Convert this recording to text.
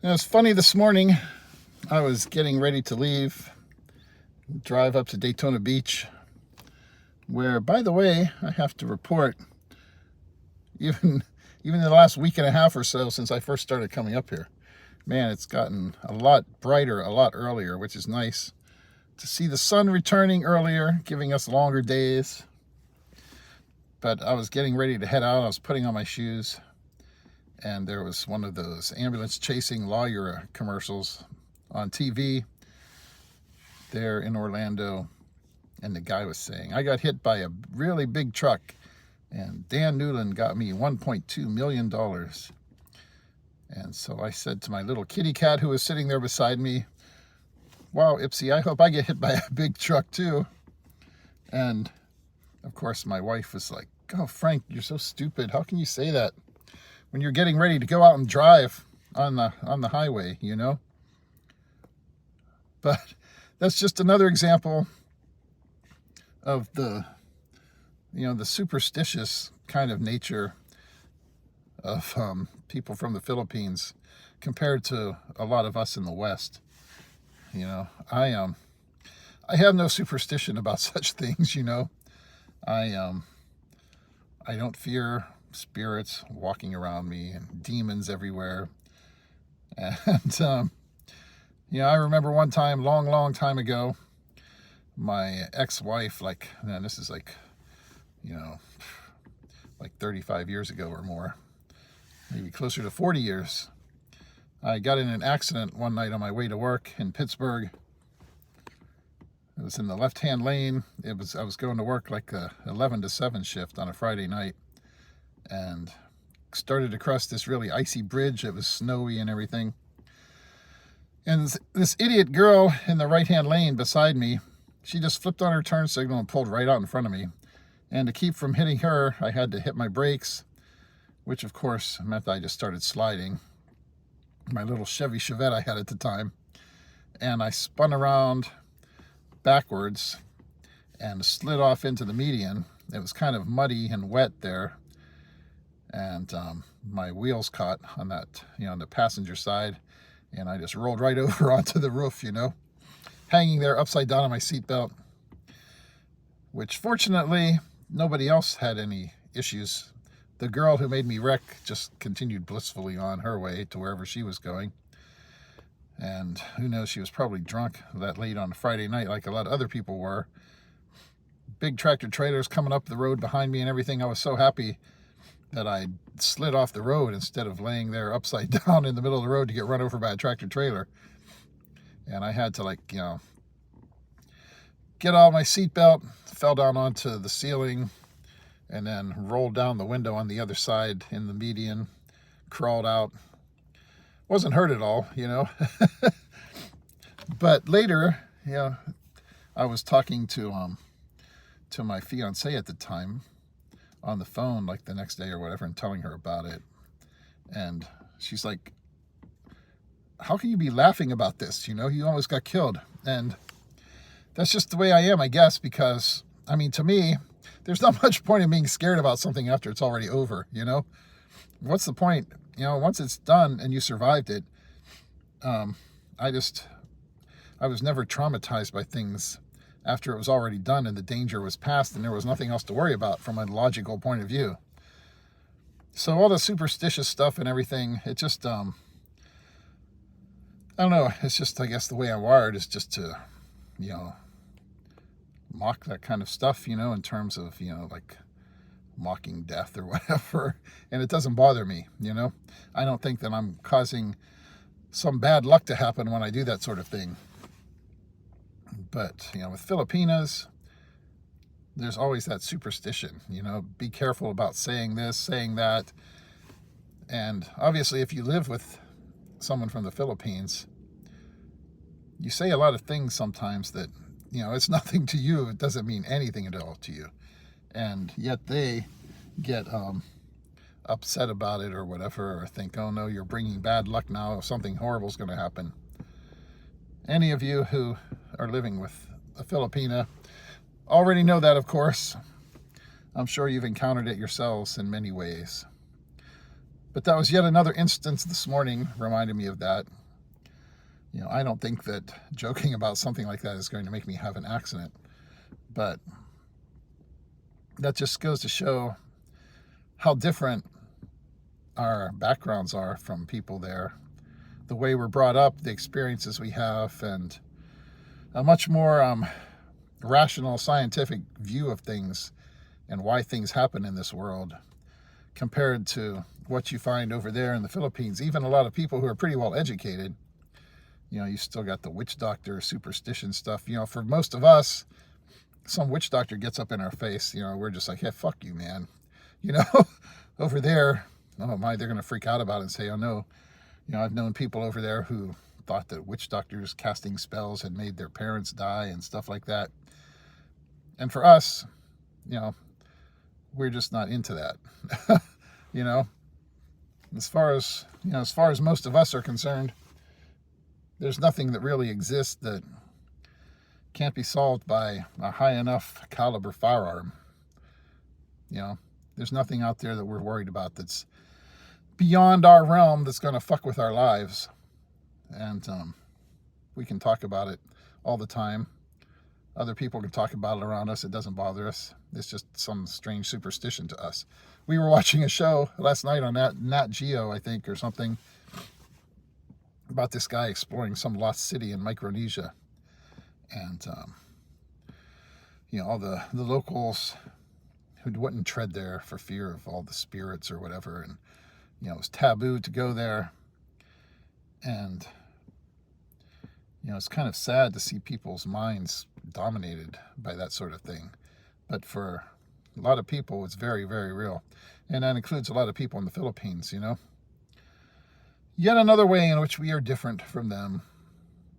It was funny this morning. I was getting ready to leave, drive up to Daytona Beach, where, by the way, I have to report, even in the last week and a half or so since I first started coming up here, man, it's gotten a lot brighter, a lot earlier, which is nice to see the sun returning earlier, giving us longer days. But I was getting ready to head out. I was putting on my shoes, and there was one of those ambulance chasing lawyer commercials on TV there in Orlando. And the guy was saying, I got hit by a really big truck, and Dan Newland got me $1.2 million. And so I said to my little kitty cat who was sitting there beside me, wow, Ipsy, I hope I get hit by a big truck too. And of course my wife was like, oh, Frank, you're so stupid. How can you say that when you're getting ready to go out and drive on the highway, you know? But that's just another example of the superstitious kind of nature of people from the Philippines compared to a lot of us in the West. You know, I have no superstition about such things, you know. I don't fear spirits walking around me and demons everywhere. And I remember one time, long time ago, my ex-wife, this is like 35 years ago or more, maybe closer to 40 years. I got in an accident one night on my way to work in Pittsburgh. It was in the left-hand lane. I was going to work like a 11 to 7 shift on a Friday night, and started across this really icy bridge. It was snowy and everything. And this idiot girl in the right-hand lane beside me, she just flipped on her turn signal and pulled right out in front of me. And to keep from hitting her, I had to hit my brakes, which of course meant I just started sliding. My little Chevy Chevette I had at the time. And I spun around backwards and slid off into the median. It was kind of muddy and wet there. And my wheels caught on that, on the passenger side. And I just rolled right over onto the roof, hanging there upside down on my seatbelt, which fortunately nobody else had any issues. The girl who made me wreck just continued blissfully on her way to wherever she was going. And who knows, she was probably drunk that late on a Friday night like a lot of other people were. Big tractor trailers coming up the road behind me and everything. I was so happy that I slid off the road instead of laying there upside down in the middle of the road to get run over by a tractor trailer. And I had to get out of my seatbelt, fell down onto the ceiling, and then rolled down the window on the other side in the median, crawled out. Wasn't hurt at all, But later, I was talking to my fiance at the time on the phone, like the next day or whatever, and telling her about it. And she's like, how can you be laughing about this? You almost got killed. And that's just the way I am, I guess, because, to me, there's not much point in being scared about something after it's already over, What's the point? Once it's done and you survived it, I was never traumatized by things after it was already done and the danger was past and there was nothing else to worry about from a logical point of view. So all the superstitious stuff and everything, it just, I don't know, it's just, I guess the way I'm wired is just to, mock that kind of stuff, in terms of, like mocking death or whatever. And it doesn't bother me, I don't think that I'm causing some bad luck to happen when I do that sort of thing. But, with Filipinas, there's always that superstition, be careful about saying this, saying that. And obviously, if you live with someone from the Philippines, you say a lot of things sometimes that, it's nothing to you. It doesn't mean anything at all to you. And yet they get upset about it or whatever, or think, oh no, you're bringing bad luck now, something horrible is going to happen. Any of you who are living with a Filipina already know that, of course. I'm sure you've encountered it yourselves in many ways. But that was yet another instance this morning, reminded me of that. I don't think that joking about something like that is going to make me have an accident. But that just goes to show how different our backgrounds are from people there. The way we're brought up, the experiences we have, and a much more rational, scientific view of things and why things happen in this world compared to what you find over there in the Philippines. Even a lot of people who are pretty well educated, you still got the witch doctor, superstition stuff. For most of us, some witch doctor gets up in our face, we're just like, hey, fuck you, man. Over there, oh my, they're going to freak out about it and say, oh no. I've known people over there who thought that witch doctors casting spells had made their parents die and stuff like that. And for us, we're just not into that. As far as most of us are concerned, there's nothing that really exists that can't be solved by a high enough caliber firearm. There's nothing out there that we're worried about that's beyond our realm that's going to fuck with our lives. And we can talk about it all the time. Other people can talk about it around us. It doesn't bother us. It's just some strange superstition to us. We were watching a show last night on Nat Geo, I think, or something, about this guy exploring some lost city in Micronesia. And, all the locals who wouldn't tread there for fear of all the spirits or whatever. And, it was taboo to go there. And, it's kind of sad to see people's minds dominated by that sort of thing. But for a lot of people, it's very, very real. And that includes a lot of people in the Philippines, Yet another way in which we are different from them.